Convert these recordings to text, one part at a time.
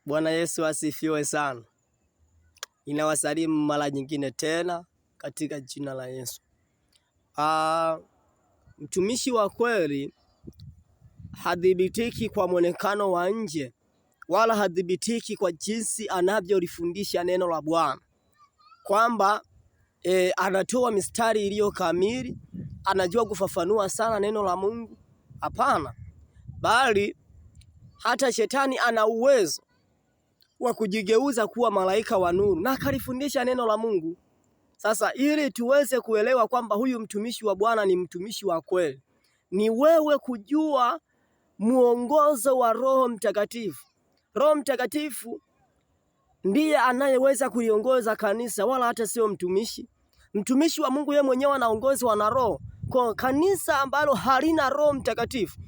Bwana Yesu asifiwe sana. Ninawasalimu mara nyingine tena katika jina la Yesu. Mtumishi wa kweli hadhibitiki kwa mwonekano wa nje, wala hadhibitiki kwa jinsi anavyolifundisha neno la Bwana, kwamba anatoa mistari iliyo kamili, anajua kufafanua sana neno la Mungu. Hapana, bali hata shetani ana uwezo wa kujigeuza kuwa malaika wa nuru na akalifundisha neno la Mungu. Sasa ili tuweze kuelewa kwamba huyu mtumishi wa Bwana ni mtumishi wa kweli, ni wewe kujua muongozo wa Roho Mtakatifu. Roho Mtakatifu ndiye anayeweza kuliongoza kanisa, wala hata sio mtumishi. Mtumishi wa Mungu yeye mwenyewe anaongozwa na Roho. Kwa kanisa ambalo halina Roho Mtakatifu,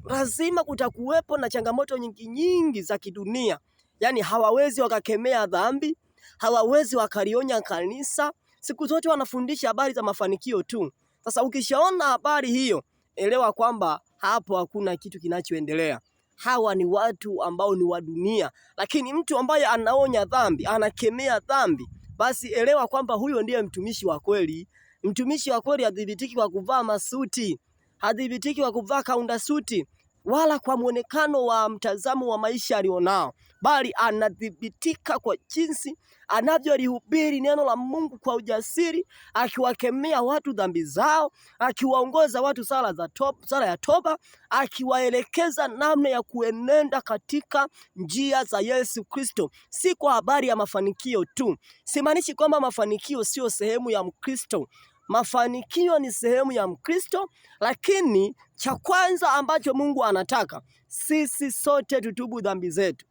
lazima kutakuwepo na changamoto nyingi za kidunia. Yaani hawawezi wakakemea dhambi, hawawezi wakalionya kanisa. Siku zote wanafundisha habari za mafanikio tu. Sasa ukishaona habari hiyo, elewa kwamba hapo hakuna kitu kinachoendelea. Hawa ni watu ambao ni wa dunia. Lakini mtu ambaye anaonya dhambi, anakemea dhambi, basi elewa kwamba huyo ndiye mtumishi wa kweli. Mtumishi wa kweli hadhibitiki kwa kuvaa masuti, hadhibitiki kwa kuvaa kaunda suti, wala kwa mwonekano wa mtazamo wa maisha alionao, bali anadhibitika kwa jinsi anavyolihubiri neno la Mungu kwa ujasiri, akiwakemea watu dhambi zao, akiwaongoza watu sala ya toba, akiwaelekeza namna ya kuenenda katika njia za Yesu Kristo. Si kwa habari ya mafanikio tu. Simaanishi kwamba mafanikio sio sehemu ya Mkristo. Mafanikio ni sehemu ya Mkristo, lakini cha kwanza ambacho Mungu anataka sisi sote tutubu dhambi zetu.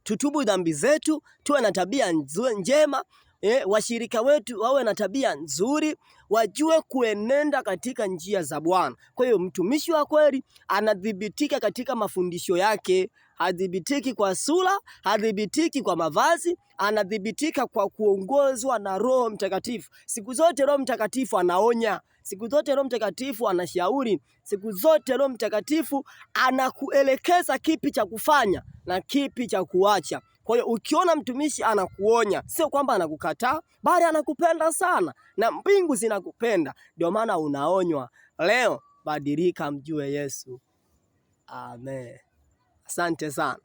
Tutubu dhambi zetu, tuwe na tabia njema, washirika wetu wawe na tabia nzuri, wajue kuenenda katika njia za Bwana. Kwa hiyo mtumishi wa kweli anadhibitika katika mafundisho yake, hadhibitiki kwa sura, hadhibitiki kwa mavazi, anadhibitika kwa kuongozwa na Roho Mtakatifu. Siku zote Roho Mtakatifu anaonya, siku zote Roho Mtakatifu anashauri, siku zote Roho Mtakatifu anakuelekeza kipi cha kufanya na kipi cha kuacha. Kwa hiyo ukiona mtumishi anakuonya, sio kwamba anakukataa, bali anakupenda sana na mbingu zinakupenda, ndio maana unaonywa. Leo badilika, mjue Yesu. Amen. Asante sana.